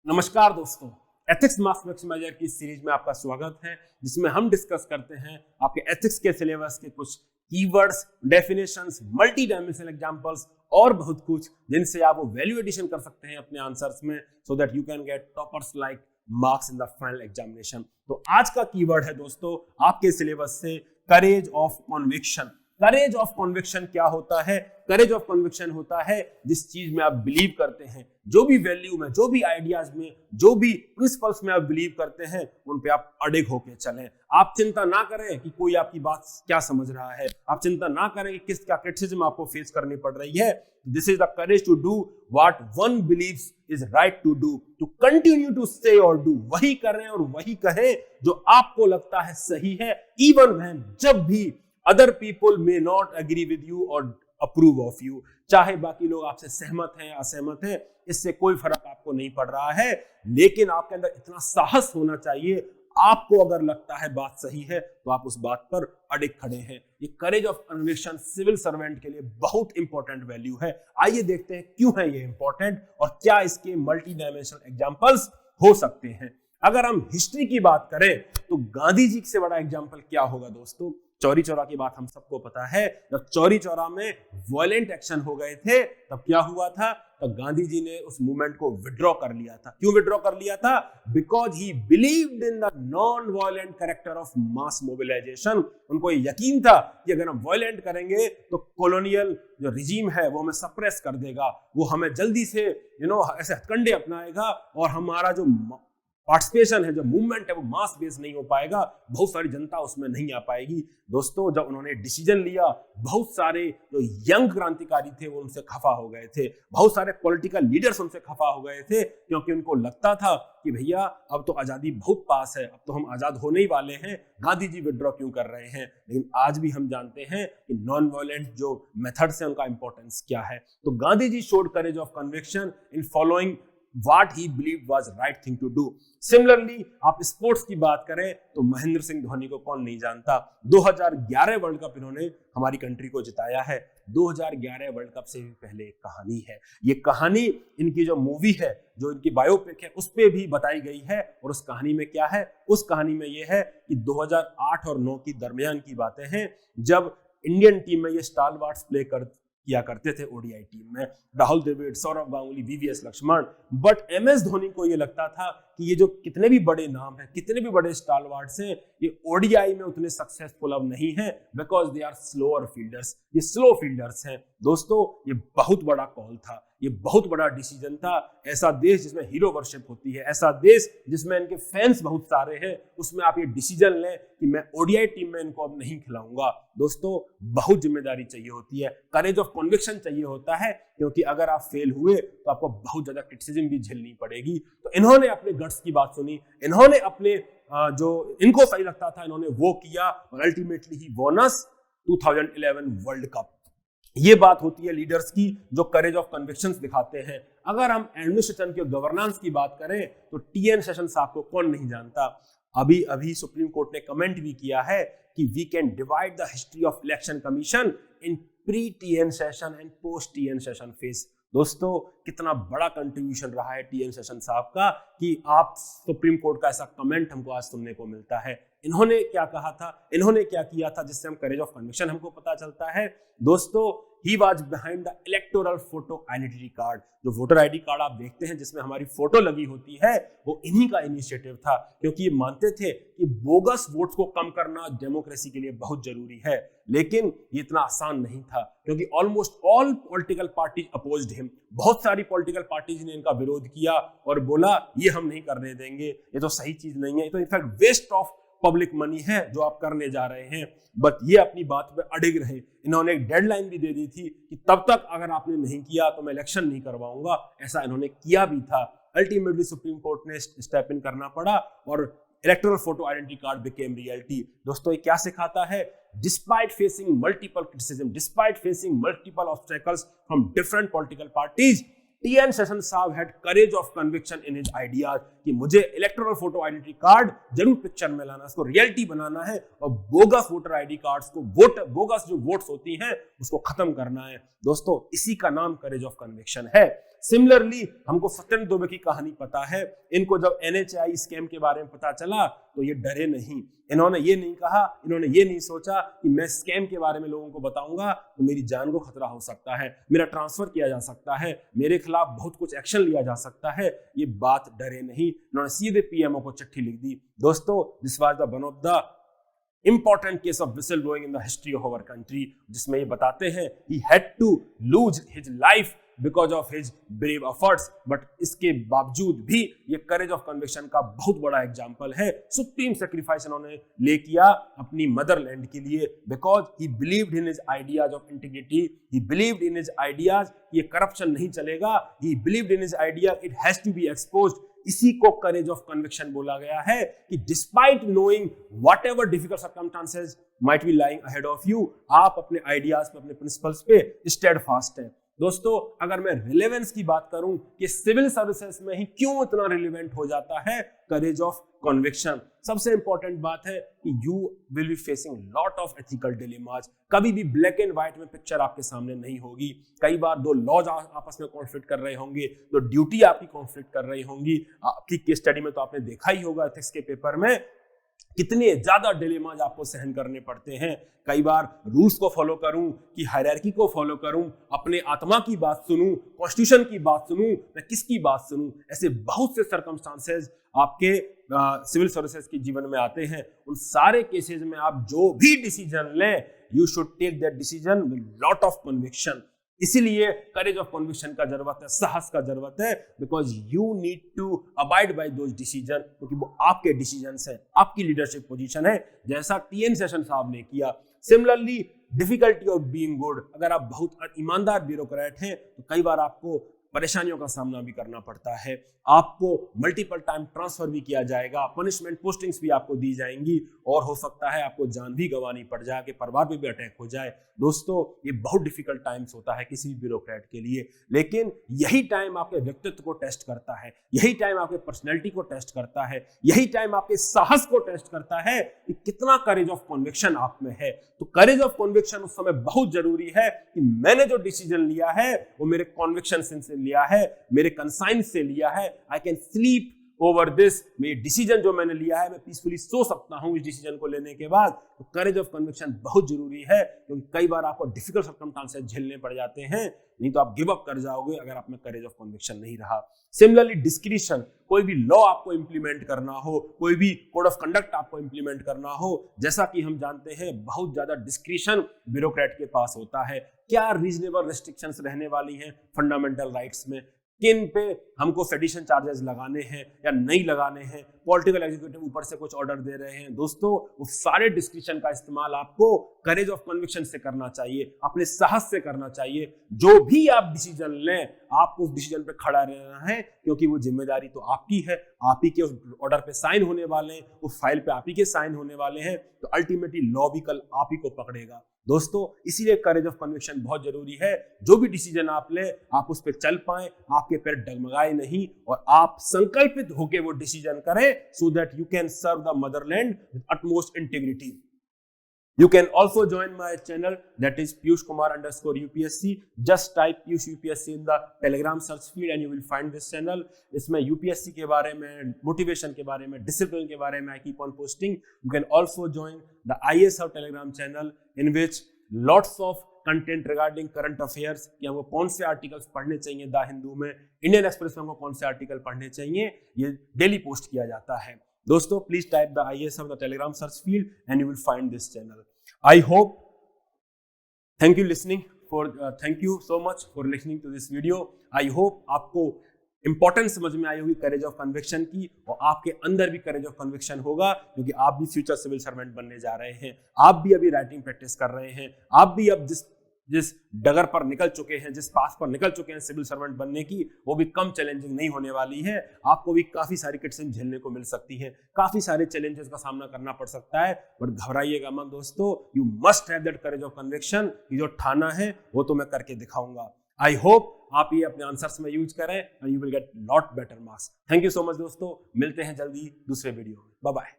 नमस्कार दोस्तों, ethics marks maximiser की सीरीज में आपका स्वागत है, जिसमें हम डिस्कस करते हैं आपके एथिक्स के सिलेबस के कुछ keywords, definitions, multi dimensional examples और बहुत कुछ जिनसे आप वो वैल्यू एडिशन कर सकते हैं अपने आंसर्स में, so that you can get toppers like marks in the final examination. तो आज का कीवर्ड है दोस्तों आपके सिलेबस से करेज of conviction. Courage of conviction क्या होता है? करेज ऑफ कन्विक्शन होता है जिस चीज में आप बिलीव करते हैं, जो भी वैल्यू में, जो भी आइडियाज में, जो भी प्रिंसिपल्स में आप बिलीव करते हैं, उन पे आप अडिग होके चलें। आप चिंता ना करें कि कोई आपकी बात क्या समझ रहा है, आप चिंता ना करें कि किस क्या क्रिटिसिज्म आपको फेस करनी पड़ रही है। This is the courage to do what one believes is right to do, to continue to say और डू। वही करें और वही कहें जो आपको लगता है सही है, इवन व्हेन, जब भी other people may not agree with you और अप्रूव ऑफ यू। चाहे बाकी लोग आपसे सहमत हैं, असहमत हैं, इससे कोई फर्क आपको नहीं पड़ रहा है, लेकिन आपके अंदर इतना साहस होना चाहिए, आपको अगर लगता है बात सही है तो आप उस बात पर अडिग खड़े हैं। ये courage of conviction civil servant के लिए बहुत इंपॉर्टेंट वैल्यू है। आइए देखते हैं क्यों है ये इंपॉर्टेंट और क्या इसके मल्टी डायमेंशनल एग्जांपल्स हो सकते हैं। अगर हम हिस्ट्री की बात करें तो गांधी जी से बड़ा एग्जांपल क्या होगा दोस्तों? चौरी चौरा की बात हम सबको पता है। जब चौरी चौरा में वायलेंट एक्शन हो गए थे तब क्या हुआ था? तब गांधी जी ने उस मूवमेंट को विड्रॉ कर लिया था। क्यों विड्रॉ कर लिया था? Because he believed in the non violent character of mass mobilization. उनको यकीन था कि अगर हम वायलेंट करेंगे तो कॉलोनियल जो रिजीम है वो हमें सप्रेस कर देगा, वो हमें जल्दी से ऐसे हथकंडे अपनाएगा और हमारा जो पार्टिसिपेशन है, जो मूवमेंट है, वो मास बेस नहीं हो पाएगा, बहुत सारी जनता उसमें नहीं आ पाएगी। दोस्तों, जब उन्होंने डिसीजन लिया, बहुत सारे जो यंग क्रांतिकारी थे वो उनसे खफा हो गए थे, बहुत सारे पॉलिटिकल लीडर्स उनसे खफा हो गए थे, क्योंकि उनको लगता था कि भैया अब तो आजादी बहुत पास है, अब तो हम आजाद होने ही वाले हैं, गांधी जी विड्रॉ क्यों कर रहे हैं। लेकिन आज भी हम जानते हैं कि नॉन वायलेंट जो मेथड्स हैं उनका इंपॉर्टेंस क्या है। तो Gandhi ji showed courage of conviction in following what he believed was right thing to do. Similarly, आप स्पोर्ट्स की बात करें तो महेंद्र सिंह धोनी को कौन नहीं जानता। 2011 वर्ल्ड कप इन्होंने हमारी कंट्री को जिताया है। 2011 वर्ल्ड कप से भी पहले एक कहानी है। ये कहानी इनकी जो मूवी है, जो इनकी बायोपिक है, उस पर भी बताई गई है। और उस कहानी में क्या है? उस कहानी में ये है कि 2008 और 9 की दरमियान की बातें हैं, जब इंडियन टीम में ये स्टारवार्ट्स प्ले किया करते थे ओडीआई टीम में, Rahul Dravid, Sourav Ganguly, VVS Laxman. But MS Dhoni को ये लगता था कि ये जो कितने भी बड़े नाम हैं, कितने भी बड़े स्टारवार्ट्स हैं, ये ओडीआई में उतने सक्सेसफुल अब नहीं है, because they are slower fielders. ये स्लो फील्डर्स हैं। दोस्तों, ये बहुत बड़ा कॉल था, ये बहुत बड़ा डिसीजन था। ऐसा देश जिसमें हीरो वर्शिप होती है, ऐसा देश जिसमें इनके फैंस बहुत सारे हैं, उसमें आप ये डिसीजन लें कि मैं ओडीआई टीम में इनको अब नहीं खिलाऊंगा। दोस्तों, बहुत जिम्मेदारी चाहिए होती है, करेज ऑफ कन्विक्शन चाहिए होता है, क्योंकि अगर आप फेल हुए तो आपको बहुत ज्यादा क्रिटिसिज्म भी झेलनी पड़ेगी। तो इन्होंने अपने गट्स की बात सुनी, इन्होंने अपने जो इनको सही लगता था इन्होंने वो किया, और ultimately he won us 2011 world cup. ये बात होती है लीडर्स की जो करेज ऑफ कन्विक्शंस दिखाते हैं। अगर हम एडमिनिस्ट्रेशन की गवर्नेंस की बात करें तो टीएन सेशन साहब को कौन नहीं जानता। अभी अभी सुप्रीम कोर्ट ने कमेंट भी किया है कि we can divide the history of election commission in pre TN Seshan and post TN Seshan phase. दोस्तों, कितना बड़ा कंट्रीब्यूशन रहा है टीएन सेशन साहब का कि आप सुप्रीम कोर्ट का ऐसा कमेंट हमको आज सुनने को मिलता है। इन्होंने क्या कहा था, इन्होंने क्या किया था, जिससे हम करेज ऑफ कन्विक्शन हमको पता चलता है। दोस्तों, he was behind the electoral photo identity card. जो वोटर आईडी कार्ड आप देखते हैं जिसमें हमारी फोटो लगी होती है, वो इन्हीं का इनिशिएटिव था, क्योंकि ये मानते थे कि बोगस वोट्स को कम करना डेमोक्रेसी के लिए बहुत जरूरी है। लेकिन ये इतना आसान नहीं था, क्योंकि almost all political parties opposed him. बहुत सारी पॉलिटिकल पार्टीज ने इनका विरोध किया और बोला ये हम नहीं करने देंगे, ये तो सही चीज नहीं है, ये तो in fact waste of public money है जो आप करने जा रहे हैं। बट ये अपनी बात पे अड़िग रहे। इन्होंने एक डेडलाइन भी दे दी थी कि तब तक अगर आपने नहीं किया तो मैं इलेक्शन नहीं करवाऊंगा। ऐसा इन्होंने किया भी था। अल्टीमेटली सुप्रीम कोर्ट ने स्टेप इन करना पड़ा और electoral photo identity card became reality. दोस्तों, ये क्या सिखाता है? Despite facing multiple criticism, despite facing multiple obstacles from different political parties, TN Seshan साहब had courage of conviction in his ideas कि मुझे इलेक्टोरल फोटो आइडेंटिटी कार्ड जरूर पिक्चर में लाना, इसको रियलिटी बनाना है और बोगस वोटर आईडी कार्ड्स को, बोगस जो वोट्स होती हैं उसको खत्म करना है। दोस्तों, इसी का नाम करेज ऑफ कन्विक्शन है। सिमिलरली हमको सत्येंद्र दुबे की कहानी पता है। इनको जब NHAI स्कैम के बारे में पता चला तो ये डरे नहीं। इन्होंने ये नहीं कहा, इन्होंने ये नहीं सोचा कि मैं स्कैम के बारे में लोगों को बताऊंगा तो मेरी जान को खतरा हो सकता है, मेरा ट्रांसफर किया जा सकता है, मेरे खिलाफ बहुत कुछ एक्शन लिया जा सकता है। ये बात डरे नहीं, इन्होंने सीधे PMO को चिट्ठी लिख दी। दोस्तों, this was the one of the important case of whistleblowing in the history of our country, जिसमें ये बताते हैं he had to lose his life because of his brave efforts, but इसके बावजूद भी ये courage of conviction का बहुत बड़ा एग्जाम्पल है। सुप्रीम सेक्रीफाइस इन्होंने ले किया अपनी मदरलैंड के लिए, because he believed in his ideas of integrity, he believed in his ideas ये करप्शन नहीं चलेगा, he believed in his idea it has to be exposed। इसी को करेज ऑफ कन्विक्शन बोला गया है कि despite knowing whatever difficult circumstances might be lying ahead of you, आप अपने आइडियाज पे, अपने प्रिंसिपल्स पे स्टेडफास्ट हैं। दोस्तों, अगर मैं रिलेवेंस की बात करूं कि सिविल सर्विसेज में ही क्यों इतना रिलेवेंट हो जाता है करेज ऑफ कन्विक्शन, सबसे इंपॉर्टेंट बात है कि you will be facing lot of ethical dilemmas. कभी भी ब्लैक एंड व्हाइट में पिक्चर आपके सामने नहीं होगी। कई बार दो लॉज आपस में कॉन्फ्लिक्ट कर रहे होंगे, दो ड्यूटी आपकी कॉन्फ्लिक्ट कर रही होंगी। आपकी केस स्टडी में तो आपने देखा ही होगा एथिक्स के पेपर में कितने ज्यादा डिलेमाज आपको सहन करने पड़ते हैं। कई बार रूल्स को फॉलो करूं कि हायरार्की को फॉलो करूं, अपने आत्मा की बात सुनूं, कॉन्स्टिट्यूशन की बात सुनूं, मैं किसकी बात सुनूं, ऐसे बहुत से सर्कमस्टांसेस आपके सिविल सर्विसेज के जीवन में आते हैं। उन सारे केसेस में आप जो भी डिसीजन लें, you should take that decision with lot of conviction. इसीलिए करेज ऑफ कन्विक्शन का जरूरत है, साहस का जरूरत है, because you need to abide by those decision, क्योंकि वो आपके डिसीजंस हैं, आपकी लीडरशिप पोजीशन है, जैसा TN सेशन साहब ने किया। Similarly difficulty of being good, अगर आप बहुत ईमानदार ब्यूरोक्रेट हैं तो कई बार आपको परेशानियों का सामना भी करना पड़ता है। आपको मल्टीपल टाइम ट्रांसफर भी किया जाएगा, पनिशमेंट पोस्टिंग्स भी आपको दी जाएंगी, और हो सकता है आपको जान भी गंवानी पड़ जाए, कि परिवार पे भी अटैक हो जाए। दोस्तों, ये बहुत डिफिकल्ट टाइम्स होता है किसी भी ब्यूरोक्रेट के लिए, लेकिन यही टाइम आपके व्यक्तित्व को टेस्ट करता है, यही टाइम आपके पर्सनैलिटी को टेस्ट करता है, यही टाइम आपके साहस को टेस्ट करता है कि कितना करेज ऑफ कन्विक्शन आप में है। तो करेज ऑफ कन्विक्शन उस समय बहुत जरूरी है कि मैंने जो डिसीजन लिया है वो मेरे कन्विक्शन से लिया है, मेरे कंसाइन से लिया है। I can sleep over this, मेरे डिसीजन जो मैंने लिया है मैं पीसफुली सो सकता हूं इस डिसीजन को लेने के बाद। तो करेज ऑफ कन्विक्शन बहुत जरूरी है, क्योंकि कई बार आपको डिफिकल्ट सर्कमस्टांसेस झेलने पड़ जाते हैं, नहीं तो आप गिव अप कर जाओगे अगर आप में करेज ऑफ कन्विक्शन नहीं रहा। सिमिलरली डिस्क्रिशन, कोई भी लॉ आपको इंप्लीमेंट करना हो, कोई भी कोड ऑफ कंडक्ट आपको इंप्लीमेंट करना हो, जैसा कि हम जानते हैं बहुत ज्यादा डिस्क्रिशन ब्यूरोक्रेट के पास होता है। क्या रीजनेबल रेस्ट्रिक्शंस रहने वाली हैं फंडामेंटल राइट्स में, किन पे हमको सेडिशन चार्जेस लगाने हैं या नहीं लगाने हैं, पॉलिटिकल एग्जीक्यूटिव ऊपर से कुछ ऑर्डर दे रहे हैं। दोस्तों, वो सारे डिस्क्रिशन का इस्तेमाल आपको करेज ऑफ कन्विक्शन से करना चाहिए, अपने साहस से करना चाहिए। जो भी आप डिसीजन लें, आपको उस डिसीजन पे खड़ा रहना है, क्योंकि वो जिम्मेदारी तो आपकी है, आप ही के उस ऑर्डर पे साइन होने वाले हैं, उस फाइल पे आप ही के साइन होने वाले हैं, तो अल्टीमेटली लॉ भी कल आप ही को पकड़ेगा। दोस्तों, इसीलिए करेज ऑफ कन्विक्शन बहुत जरूरी है। जो भी डिसीजन आप ले, आप उस पर चल पाए, आपके पैर डगमगाए नहीं, और आप संकल्पित होकर वो डिसीजन करें, so that you can serve the motherland with utmost integrity. You can also join my channel, that is Piyush Kumar _UPSC. Just type Piyush UPSC in the Telegram search feed and you will find this channel. इसमें UPSC के बारे में, motivation के बारे में, discipline के बारे में I keep on posting. You can also join the IAS Hub Telegram channel, in which lots of content regarding current affairs, कि हमको कौन से आर्टिकल्स पढ़ने चाहिए द हिंदू में, इंडियन एक्सप्रेस में हमको कौन से आर्टिकल पढ़ने चाहिए, ये डेली पोस्ट किया जाता है। दोस्तों, please type the IAS of the Telegram search field and you will find this channel. I hope, thank you so much for listening to this video. I hope आपको importance समझ में आई होगी करेज of conviction की, और आपके अंदर भी करेज of conviction होगा, क्योंकि आप भी फ्यूचर सिविल सर्वेंट बनने जा रहे हैं। आप भी अभी राइटिंग प्रैक्टिस कर रहे हैं, आप भी अब जिस डगर पर निकल चुके हैं, जिस पाथ पर निकल चुके हैं सिविल सर्वेंट बनने की, वो भी कम चैलेंजिंग नहीं होने वाली है। आपको भी काफी सारी क्रिटिसिज्म झेलने को मिल सकती है, काफी सारे चैलेंजेस का सामना करना पड़ सकता है, बट घबराइएगा मत दोस्तों। You must have that courage of conviction, जो ठाना है वो तो मैं करके दिखाऊंगा। आई होप आप ये अपने आंसर्स में यूज करें and you will get lot better marks. Thank you so much दोस्तों, मिलते हैं जल्दी दूसरे वीडियो में। Bye bye.